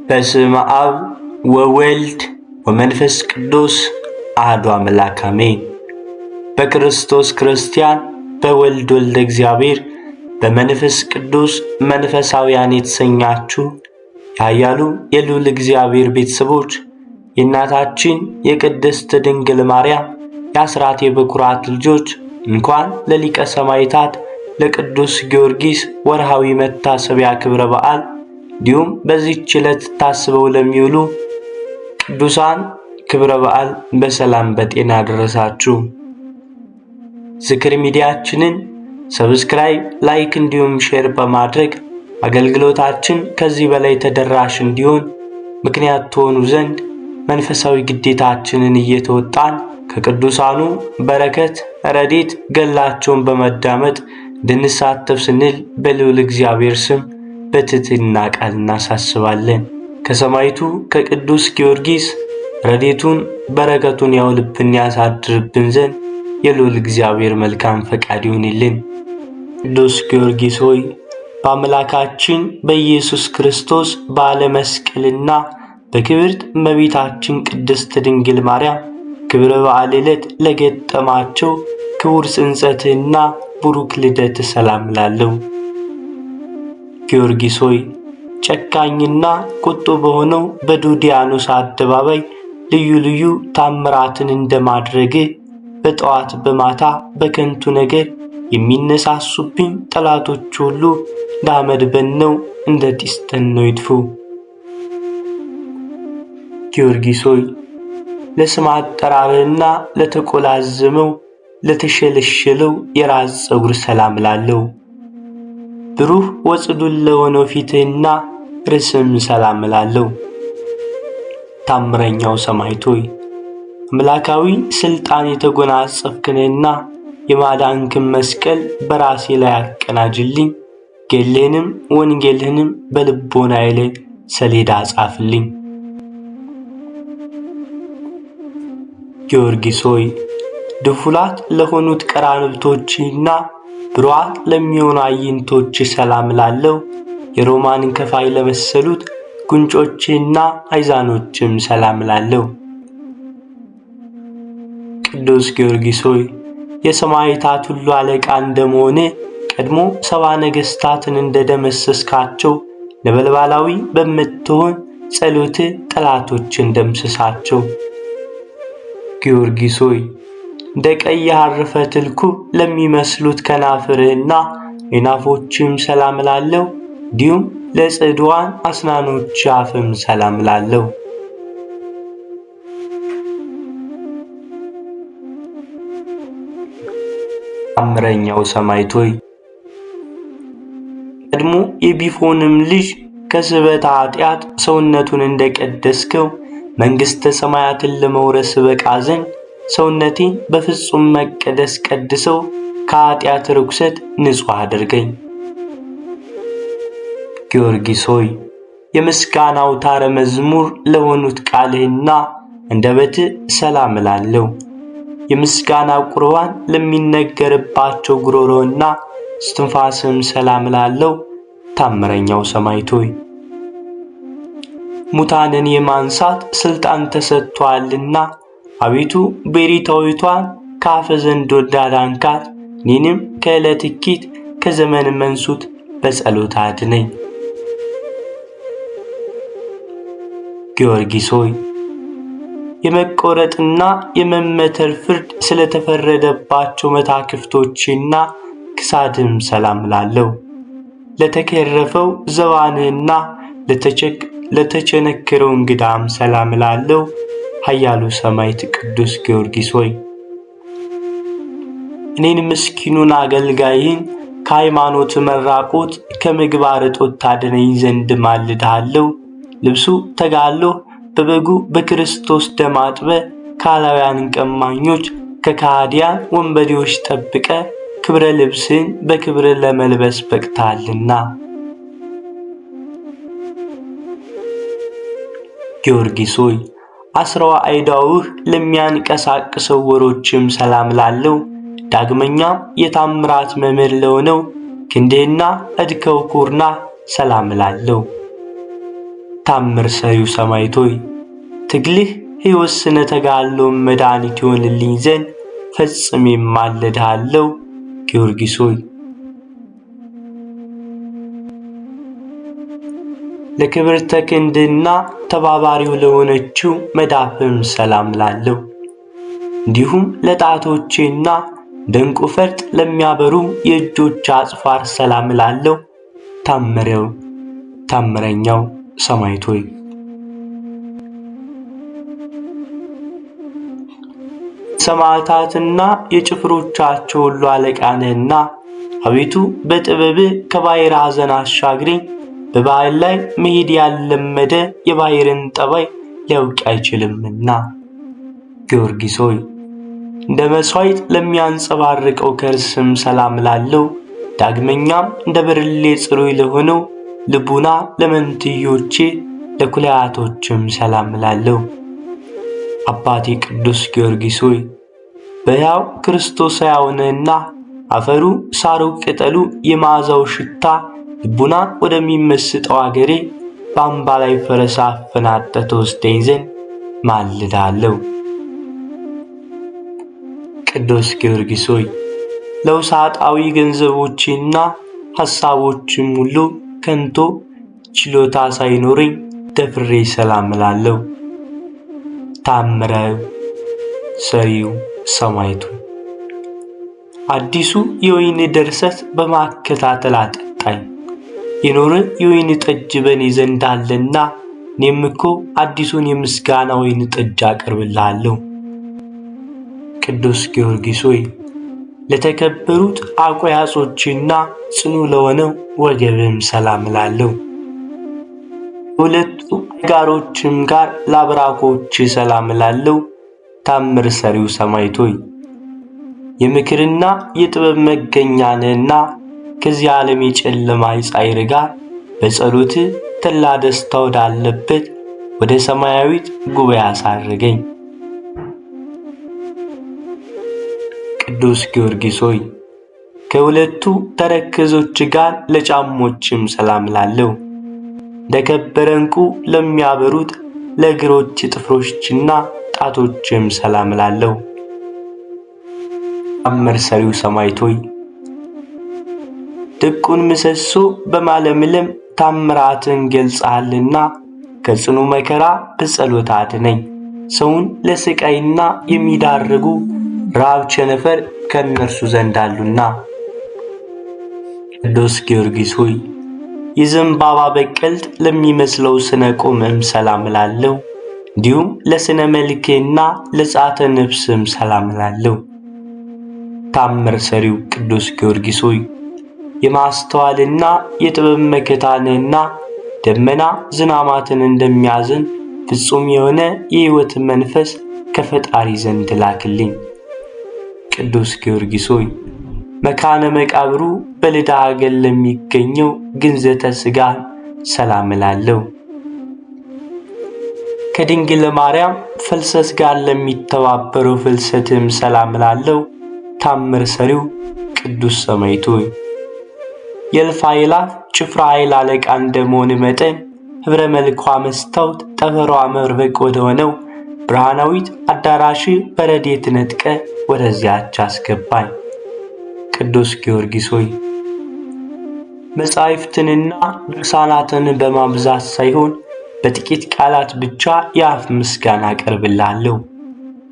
በስመ አብ ወወልድ ወመንፈስ ቅዱስ አሐዱ አምላክ አሜን። በክርስቶስ ክርስቲያን በወልድ ወልደ እግዚአብሔር በመንፈስ ቅዱስ መንፈሳውያን የተሰኛችሁ ያያሉ የልዑል እግዚአብሔር ቤተሰቦች የእናታችን የቅድስት ድንግል ማርያም የአስራት የበኩራት ልጆች እንኳን ለሊቀ ሰማዕታት ለቅዱስ ጊዮርጊስ ወርሃዊ መታሰቢያ ክብረ በዓል እንዲሁም በዚህች ዕለት ታስበው ለሚውሉ ቅዱሳን ክብረ በዓል በሰላም በጤና ደረሳችሁ። ዝክር ሚዲያችንን ሰብስክራይብ፣ ላይክ እንዲሁም ሼር በማድረግ አገልግሎታችን ከዚህ በላይ ተደራሽ እንዲሆን ምክንያት ትሆኑ ዘንድ መንፈሳዊ ግዴታችንን እየተወጣን ከቅዱሳኑ በረከት ረድኤት ገድላቸውን በመዳመጥ እንድንሳተፍ ስንል በልዑል እግዚአብሔር ስም በትሕትና ቃል እናሳስባለን። ከሰማዕቱ ከቅዱስ ጊዮርጊስ ረድኤቱን በረከቱን ያውልብን ያሳድርብን ዘንድ የልዑል እግዚአብሔር መልካም ፈቃድ ይሁንልን። ቅዱስ ጊዮርጊስ ሆይ በአምላካችን በኢየሱስ ክርስቶስ በዓለ መስቀልና በክብርት እመቤታችን ቅድስት ድንግል ማርያም ክብረ በዓል ዕለት ለገጠማቸው ክቡር ጽንሰትህና ቡሩክ ልደት ሰላም እላለሁ። ጊዮርጊስ ሆይ ጨካኝና ቁጡ በሆነው በዱዲያኖስ አደባባይ ልዩ ልዩ ታምራትን እንደማድረግ በጠዋት በማታ በከንቱ ነገር የሚነሳሱብኝ ጠላቶች ሁሉ እንዳመድ በነው እንደ ጢስ ተነው ይጥፉ። ጊዮርጊስ ሆይ ለስም አጠራርህና ለተቆላዘመው ለተሸለሸለው የራስ ፀጉር ሰላም እላለሁ። ብሩህ ወጽዱል ለሆነው ፊትህና ርስም ሰላም እላለሁ። ታምረኛው ሰማዕት ሆይ አምላካዊ ስልጣን የተጎናጸፍክንና የማዳንክን መስቀል በራሴ ላይ አቀናጅልኝ። ገድልህንም ወንጌልህንም በልቦናዬ ላይ ሰሌዳ ጻፍልኝ። ጊዮርጊስ ሆይ ድፉላት ለሆኑት ቀራንብቶችና ብሩዓት ለሚሆኑ አይንቶች ሰላም እላለሁ። የሮማን ከፋይ ለመሰሉት ጉንጮችና አይዛኖችም ሰላም እላለሁ። ቅዱስ ጊዮርጊስ ሆይ የሰማዕታት ሁሉ አለቃ እንደመሆነ ቀድሞ 70 ነገሥታትን እንደደመሰስካቸው ነበልባላዊ በምትሆን ጸሎትህ ጠላቶችን ደምስሳቸው። ጊዮርጊስ ሆይ እንደ ቀይ ሐር ፈትል ኩብ ለሚመስሉት ከናፍርህና አይናፎችም ሰላም እላለሁ። እንዲሁም ለጽድዋን አስናኖች አፍም ሰላም እላለሁ። ታምረኛው ሰማዕት ሆይ ቀድሞ የቢፎንም ልጅ ከስበተ ኃጢአት ሰውነቱን እንደቀደስከው መንግሥተ ሰማያትን ለመውረስ በቃ ዘንድ ሰውነቴን በፍጹም መቀደስ ቀድሰው ከኃጢአት ርኩሰት ንጹሕ አድርገኝ። ጊዮርጊስ ሆይ የምስጋና አውታረ መዝሙር ለሆኑት ቃልህና አንደበትህ ሰላም እላለሁ። የምስጋና ቁርባን ለሚነገርባቸው ጉሮሮና እስትንፋስም ሰላም እላለሁ። ታምረኛው ሰማዕት ሆይ ሙታንን የማንሳት ስልጣን ተሰጥቷልና አቤቱ ቤሪታዊቷን ከአፈ ዘንድ ወዳዳንካት እኔንም ከዕለት እኪት ከዘመን መንሱት በጸሎት አድነኝ። ጊዮርጊስ ሆይ የመቆረጥና የመመተር ፍርድ ስለተፈረደባቸው መታክፍቶችና ክሳድም ሰላም እላለሁ። ለተከረፈው ዘባንህና ለተቸነከረው እንግዳም ሰላም እላለሁ። ኃያሉ ሰማዕት ቅዱስ ጊዮርጊስ ሆይ እኔን ምስኪኑን አገልጋይህን ከሃይማኖት መራቆት ከምግባር እጦት ታድነኝ ዘንድ ማልድሃለሁ። ልብሱ ተጋድሎ በበጉ በክርስቶስ ደም አጥበ ከአላውያን ቀማኞች ከካህዲያን ወንበዴዎች ጠብቀ ክብረ ልብስን በክብር ለመልበስ በቅታልና። ጊዮርጊስ ሆይ አስራዋ አይዳውህ ለሚያንቀሳቅሰው ወሮችም ሰላም እላለሁ። ዳግመኛም የታምራት መምህር ለሆነው ክንዴና እድከው ኩርና ሰላም እላለሁ። ታምር ሰሪው ሰማዕት ሆይ ትግልህ ሕይወት ስነ ተጋድሎ መድኃኒት ይሆንልኝ ዘንድ ፈጽሜ እማልድሃለሁ። ጊዮርጊስ ሆይ ለክብርተ ክንድና ተባባሪው ለሆነችው መዳፍም ሰላም ላለሁ። እንዲሁም ለጣቶቼና ደንቁ ፈርጥ ለሚያበሩ የእጆች አጽፋር ሰላም ላለሁ። ታምረኛው ሰማዕት ሆይ ሰማዕታትና የጭፍሮቻቸው ሁሉ አለቃ ነህና አቤቱ በጥበብህ ከባሕር ሐዘን አሻግረኝ። በባሕር ላይ መሄድ ያልለመደ የባሕርን ጠባይ ሊያውቅ አይችልምና። ጊዮርጊስ ሆይ እንደ መሥዋዕት ለሚያንጸባርቀው ከርስም ሰላም ላለው። ዳግመኛም እንደ ብርሌ ጽሩይ ለሆነው ልቡና ለመንትዮቼ ለኩላያቶችም ሰላም ላለው። አባቴ ቅዱስ ጊዮርጊስ ሆይ በሕያው ክርስቶስ ሕያው ነህና አፈሩ ሳሩ ቅጠሉ የመዓዛው ሽታ ልቡና ወደሚመስጠው አገሬ በአምባ ላይ ፈረስ አፈናጠህ ትወስደኝ ዘንድ ማልዳለሁ። ቅዱስ ጊዮርጊስ ሆይ ለውሳጣዊ ገንዘቦችና ሐሳቦችም ሁሉ ከንቶ ችሎታ ሳይኖረኝ ደፍሬ ሰላም እላለሁ። ታምረ ሰሪው ሰማዕት ሆይ አዲሱ የወይን ደርሰት በማከታተል አጠጣኝ። የኖረ የወይን ጠጅ በእኔ ዘንድ አለና እኔም እኮ አዲሱን የምስጋና ወይን ጠጅ አቀርብልሃለሁ። ቅዱስ ጊዮርጊስ ሆይ ለተከበሩት አቆያጾችና ጽኑ ለሆነው ወገብም ሰላም እላለሁ። ሁለቱ አጋሮችም ጋር ለአብራኮች ሰላም እላለሁ። ታምር ሰሪው ሰማዕት ሆይ የምክርና የጥበብ መገኛ ነህና ከዚህ ዓለም የጨለማ የጻዕር ጋር በጸሎት ተድላ ደስታ ወዳለበት ወደ ሰማያዊት ጉባኤ አሳርገኝ። ቅዱስ ጊዮርጊስ ሆይ ከሁለቱ ተረከዞች ጋር ለጫሞችም ሰላም እላለሁ። ለከበረ ዕንቁ ለሚያበሩት ለእግሮች ጥፍሮችና ጣቶችም ሰላም እላለሁ። ታምር ሰሪው ሰማዕት ሆይ ድቁን ምሰሶ በማለምለም ታምራትን ገልጸሃልና ከጽኑ መከራ በጸሎት አድነኝ። ሰውን ለስቃይና የሚዳርጉ ራብ ቸነፈር ከእነርሱ ዘንድ አሉና። ቅዱስ ጊዮርጊስ ሆይ የዘንባባ በቀልት ለሚመስለው ስነ ቆምም ሰላም እላለሁ። እንዲሁም ለስነ መልክና ለጻተ ነፍስም ሰላም እላለሁ። ታምር ሰሪው ቅዱስ ጊዮርጊስ ሆይ የማስተዋልና የጥበብ መከታ ነህና ደመና ዝናማትን እንደሚያዝን ፍጹም የሆነ የሕይወት መንፈስ ከፈጣሪ ዘንድ ላክልኝ። ቅዱስ ጊዮርጊስ ሆይ መካነ መቃብሩ በልዳ አገር ለሚገኘው ግንዘተ ሥጋ ሰላም እላለሁ። ከድንግል ማርያም ፍልሰት ጋር ለሚተባበረው ፍልሰትም ሰላም እላለሁ። ታምር ሰሪው ቅዱስ ሰማዕት ሆይ የእልፍ አእላፍ ጭፍራ ኃይል አለቃ እንደመሆን መጠን ኅብረ መልኳ መስታወት ጠፈሯ መብረቅ ወደሆነው ብርሃናዊት አዳራሽ በረድኤት ነጥቀ ወደዚያች አስገባኝ። ቅዱስ ጊዮርጊስ ሆይ መጻሕፍትንና ድርሳናትን በማብዛት ሳይሆን በጥቂት ቃላት ብቻ የአፍ ምስጋና አቀርብልሃለሁ።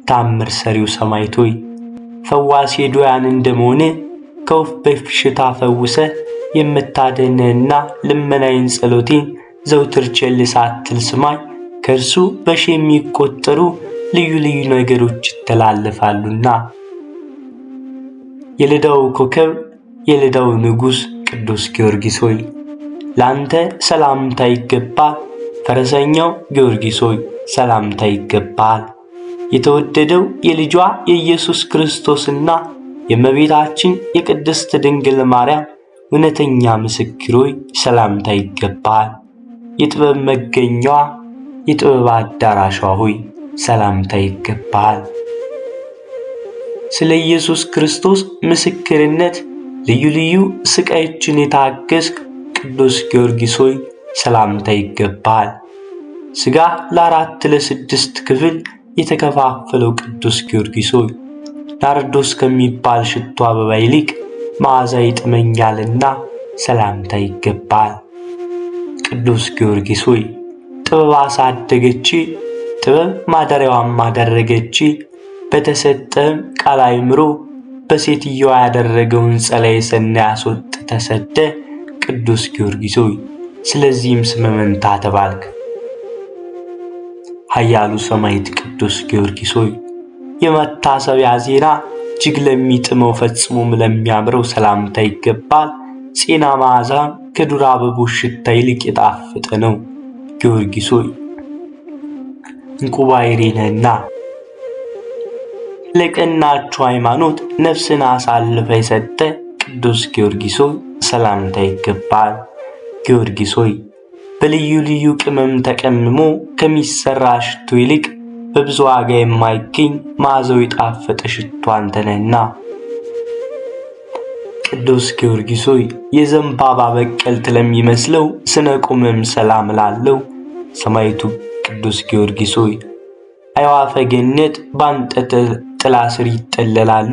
ታምር ሰሪው ሰማዕት ሆይ ፈዋሴ ድውያን እንደመሆን ከወፍ በሽታ ፈውሰህ የምታድነንና ልመናዬን ጸሎቴን ዘውትር ቸል ሳትል ስማኝ። ከእርሱ በሺህ የሚቆጠሩ ልዩ ልዩ ነገሮች ይተላለፋሉና። የልዳው ኮከብ የልዳው ንጉሥ ቅዱስ ጊዮርጊስ ሆይ ላንተ ሰላምታ ይገባል። ፈረሰኛው ጊዮርጊስ ሆይ ሰላምታ ይገባል። የተወደደው የልጇ የኢየሱስ ክርስቶስና የእመቤታችን የቅድስት ድንግል ማርያም እውነተኛ ምስክር ሆይ ሰላምታ ይገባል። የጥበብ መገኛዋ የጥበብ አዳራሿ ሆይ ሰላምታ ይገባል። ስለ ኢየሱስ ክርስቶስ ምስክርነት ልዩ ልዩ ስቃዮችን የታገስክ ቅዱስ ጊዮርጊስ ሆይ ሰላምታ ይገባል። ሥጋ ለአራት ለስድስት ክፍል የተከፋፈለው ቅዱስ ጊዮርጊስ ሆይ ናርዶስ ከሚባል ሽቶ አበባ ይልቅ መዓዛ ይጥመኛልና ሰላምታ ይገባል። ቅዱስ ጊዮርጊስ ሆይ ጥበብ አሳደገች፣ ጥበብ ማደሪያዋም አደረገች። በተሰጠህም ቃል አእምሮ በሴትየዋ ያደረገውን ጸላዔ ሰናይ አስወጥተህ ሰደህ። ቅዱስ ጊዮርጊስ ሆይ ስለዚህም ስመ መንታ ተባልክ። ኃያሉ ሰማዕት ቅዱስ ጊዮርጊስ ሆይ የመታሰቢያ ዜና እጅግ ለሚጥመው ፈጽሞም ለሚያምረው ሰላምታ ይገባል። ጤና መዓዛም ከዱር አበቦች ሽታ ይልቅ የጣፈጠ ነው። ጊዮርጊስ ሆይ ዕንቁ ባሕርይ ነህና ለቀናችሁ ሃይማኖት ነፍስን አሳልፈ የሰጠ ቅዱስ ጊዮርጊስ ሆይ ሰላምታ ይገባል። ጊዮርጊስ ሆይ በልዩ ልዩ ቅመም ተቀምሞ ከሚሰራ ሽቶ ይልቅ በብዙ ዋጋ የማይገኝ መዓዛው የጣፈጠ ሽቶ አንተ ነህና። ቅዱስ ጊዮርጊስ ሆይ የዘንባባ በቀልት ለሚመስለው ስነ ቁመም ሰላም ላለው ሰማዕቱ ቅዱስ ጊዮርጊስ ሆይ አዕዋፈ ገነት ባንተ ጥላ ስር ይጠለላሉ።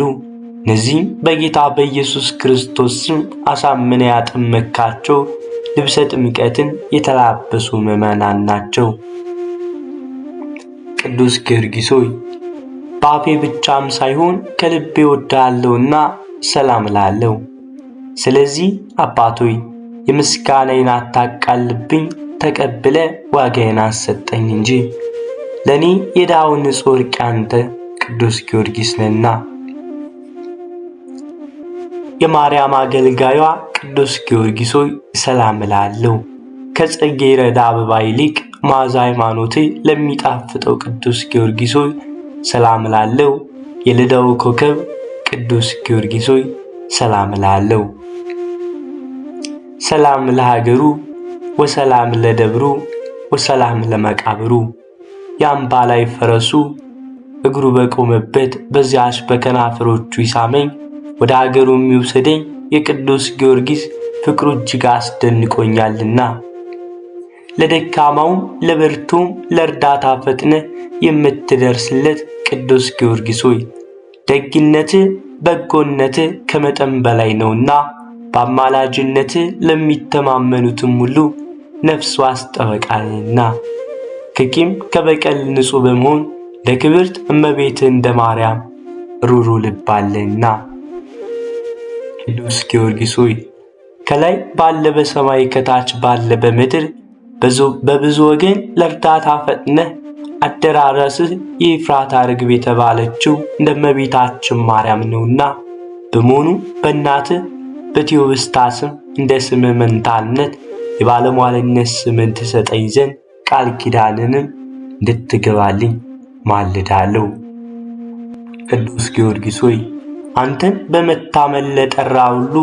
እነዚህም በጌታ በኢየሱስ ክርስቶስ ስም አሳምነህ ያጠመቅካቸው ልብሰ ጥምቀትን የተላበሱ ምዕመናን ናቸው። ቅዱስ ጊዮርጊስ ሆይ በአፌ ብቻም ሳይሆን ከልቤ እወድሃለሁና ሰላም እላለሁ። ስለዚህ አባት ሆይ የምስጋናዬን አታቃልብኝ፣ ተቀብለ ዋጋዬን አሰጠኝ እንጂ። ለእኔ የድሃው ንጹሕ ወርቅ አንተ ቅዱስ ጊዮርጊስ ነህና። የማርያም አገልጋዩዋ ቅዱስ ጊዮርጊስ ሆይ ሰላም እላለሁ። ከጽጌረዳ አበባ ይልቅ መዓዛ ሃይማኖትህ ለሚጣፍጠው ቅዱስ ጊዮርጊስ ሆይ ሰላም እላለሁ። የልዳው ኮከብ ቅዱስ ጊዮርጊስ ሆይ ሰላም እላለሁ። ሰላም ለሀገሩ ወሰላም ለደብሩ ወሰላም ለመቃብሩ። የአምባ ላይ ፈረሱ እግሩ በቆመበት በዚያች በከናፍሮቹ ይሳመኝ፣ ወደ ሀገሩ የሚወስደኝ የቅዱስ ጊዮርጊስ ፍቅሩ እጅግ አስደንቆኛልና። ለደካማውም ለብርቱም ለእርዳታ ፈጥነ የምትደርስለት ቅዱስ ጊዮርጊስ ሆይ ደግነትህ በጎነትህ ከመጠን በላይ ነውና በአማላጅነትህ ለሚተማመኑትም ሁሉ ነፍስ ዋስ ጠበቃ ነህና። ከቂም ከበቀል ንጹሕ በመሆን ለክብርት እመቤትህ እንደ ማርያም ሩሩ ልብ አለህና። ቅዱስ ጊዮርጊስ ሆይ ከላይ ባለ በሰማይ ከታች ባለ በምድር በብዙ ወገን ለእርዳታ ፈጥነህ አደራረስህ የኤፍራታ ርግብ የተባለችው እንደ እመቤታችን ማርያም ነውና በመሆኑ በእናትህ በቴዎብስታ ስም እንደ ስምህ መንታነት የባለሟልነት ስምን ትሰጠኝ ዘንድ ቃል ኪዳንንም እንድትገባልኝ ማልዳለሁ። ቅዱስ ጊዮርጊስ ሆይ አንተን በመታመን ለጠራ ሁሉ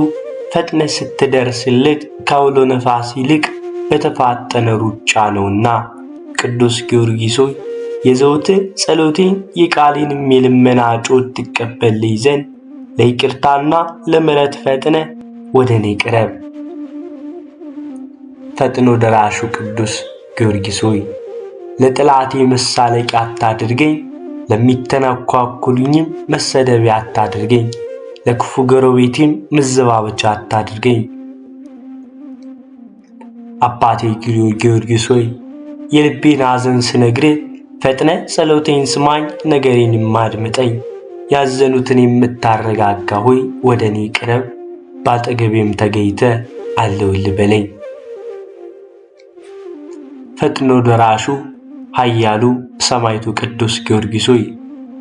ፈጥነ ስትደርስለት ከአውሎ ነፋስ ይልቅ በተፋጠነ ሩጫ ነውና። ቅዱስ ጊዮርጊስ ሆይ የዘወትር ጸሎቴን የቃሌንም የልመና ጮት ትቀበልኝ ዘንድ ለይቅርታና ለምሕረት ፈጥነ ወደ እኔ ቅረብ። ፈጥኖ ደራሹ ቅዱስ ጊዮርጊስ ሆይ ለጠላቴ መሳለቂያ አታድርገኝ፣ ለሚተናኳኩሉኝም መሰደቢያ አታድርገኝ፣ ለክፉ ጎረቤቴም መዘባበቻ አታድርገኝ። አባቴ ጊዮርጊስ ሆይ የልቤን ሐዘን ስነግርህ ፈጥነ ጸሎቴን ስማኝ፣ ነገሬንም አድምጠኝ። ያዘኑትን የምታረጋጋ ሆይ ወደ እኔ ቅረብ፣ ባጠገቤም ተገኝተህ አለሁልህ በለኝ። ፈጥኖ ደራሹ ኃያሉ ሰማዕቱ ቅዱስ ጊዮርጊስ ሆይ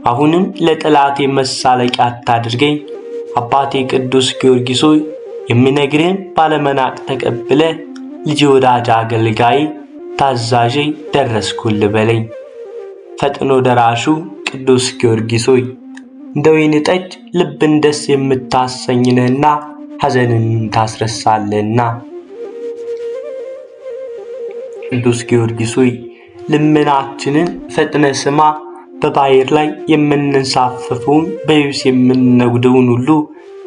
አሁንም ለጠላቴ መሳለቂያ አታድርገኝ። አባቴ ቅዱስ ጊዮርጊስ ሆይ የምነግርህን ባለመናቅ ተቀብለህ ልጅ ወዳጅ አገልጋይ ታዛዥ ደረስኩልህ በለኝ። ፈጥኖ ደራሹ ቅዱስ ጊዮርጊስ ሆይ እንደ ወይን ጠጅ ልብን ደስ የምታሰኝ ነህና ሐዘንን ታስረሳለህና። ቅዱስ ጊዮርጊስ ሆይ ልመናችንን ፈጥነ ስማ። በባሕር ላይ የምንንሳፈፈውን በየብስ የምንነጉደውን ሁሉ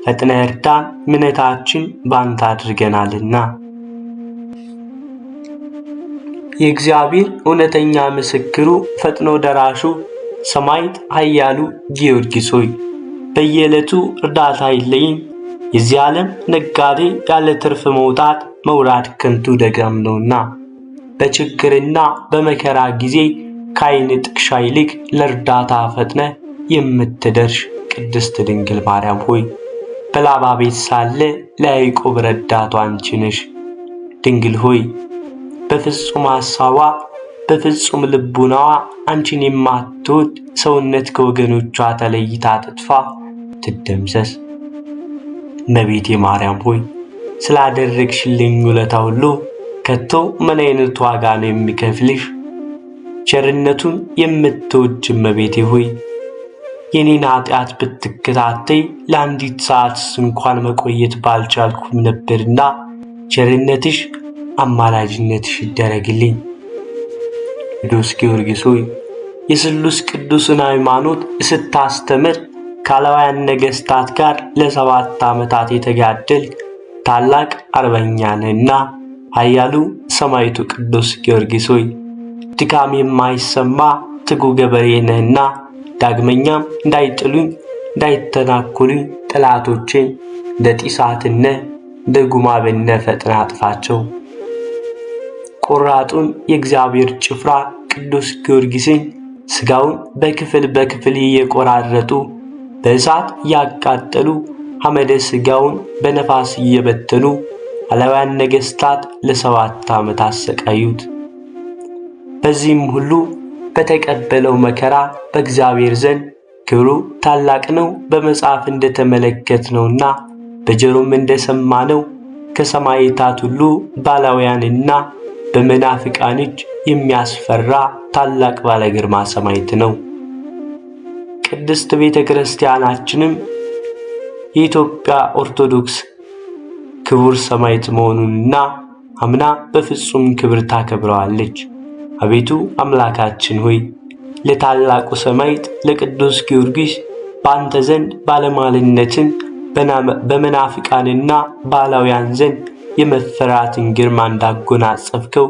ፈጥነ እርዳን፣ እምነታችን ባንተ አድርገናልና። የእግዚአብሔር እውነተኛ ምስክሩ ፈጥኖ ደራሹ ሰማዕት ኃያሉ ጊዮርጊስ ሆይ በየዕለቱ እርዳታ አይለይም። የዚህ ዓለም ነጋዴ ያለ ትርፍ መውጣት መውራድ ከንቱ ደጋም ነውና በችግርና በመከራ ጊዜ ከዓይን ጥቅሻ ይልቅ ለእርዳታ ፈጥነ የምትደርሽ ቅድስት ድንግል ማርያም ሆይ በላባ ቤት ሳለ ለያዕቆብ ረዳቱ አንቺ ነሽ። ድንግል ሆይ በፍጹም ሐሳቧ በፍጹም ልቡናዋ አንቺን የማትወድ ሰውነት ከወገኖቿ ተለይታ ትጥፋ ትደምሰስ። እመቤቴ ማርያም ሆይ ስላደረግሽልኝ ውለታ ሁሉ ከቶ ምን አይነት ዋጋ ነው የሚከፍልሽ? ቸርነቱን የምትወጅ እመቤቴ ሆይ የኔን ኃጢአት ብትከታተይ ለአንዲት ሰዓትስ እንኳን መቆየት ባልቻልኩም ነበርና ቸርነትሽ አማላጅነትሽ ይደረግልኝ። ቅዱስ ጊዮርጊስ ሆይ የሥሉስ ቅዱስን ሃይማኖት ስታስተምር ካላውያን ነገሥታት ጋር ለ7 ዓመታት የተጋደልክ ታላቅ አርበኛ ነህና ኃያሉ ሰማዕቱ ቅዱስ ጊዮርጊስ ሆይ ድካም የማይሰማ ትጉ ገበሬ ነህና ዳግመኛም እንዳይጥሉኝ እንዳይተናኮሉኝ ጠላቶቼን እንደ ጢሳትነ እንደ ጉማብነ ፈጥነህ አጥፋቸው። ቆራጡን የእግዚአብሔር ጭፍራ ቅዱስ ጊዮርጊስን ሥጋውን በክፍል በክፍል እየቆራረጡ በእሳት ያቃጠሉ ሐመደ ሥጋውን በነፋስ እየበተኑ አላውያን ነገሥታት ለ7 ዓመት አሰቃዩት። በዚህም ሁሉ በተቀበለው መከራ በእግዚአብሔር ዘንድ ክብሩ ታላቅ ነው። በመጽሐፍ እንደተመለከትነውና በጆሮም እንደሰማነው ከሰማዕታት ሁሉ ባላውያንና በመናፍቃን እጅ የሚያስፈራ ታላቅ ባለ ግርማ ሰማዕት ነው። ቅድስት ቤተ ክርስቲያናችንም የኢትዮጵያ ኦርቶዶክስ ክቡር ሰማዕት መሆኑንና አምና በፍጹም ክብር ታከብረዋለች። አቤቱ አምላካችን ሆይ ለታላቁ ሰማዕት ለቅዱስ ጊዮርጊስ በአንተ ዘንድ ባለሟልነትን በመናፍቃንና ባላውያን ዘንድ የመፈራትን ግርማ እንዳጎናጸፍከው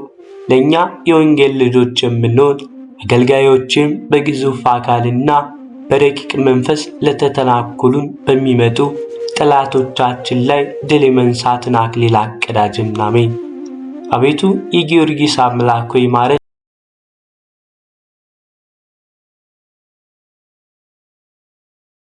ለእኛ የወንጌል ልጆች የምንሆን አገልጋዮችም በግዙፍ አካልና በረቂቅ መንፈስ ለተተናኮሉን በሚመጡ ጠላቶቻችን ላይ ድል የመንሳትን አክሊል አቀዳጅን። አሜን። አቤቱ የጊዮርጊስ አምላክ ሆይ ማረን።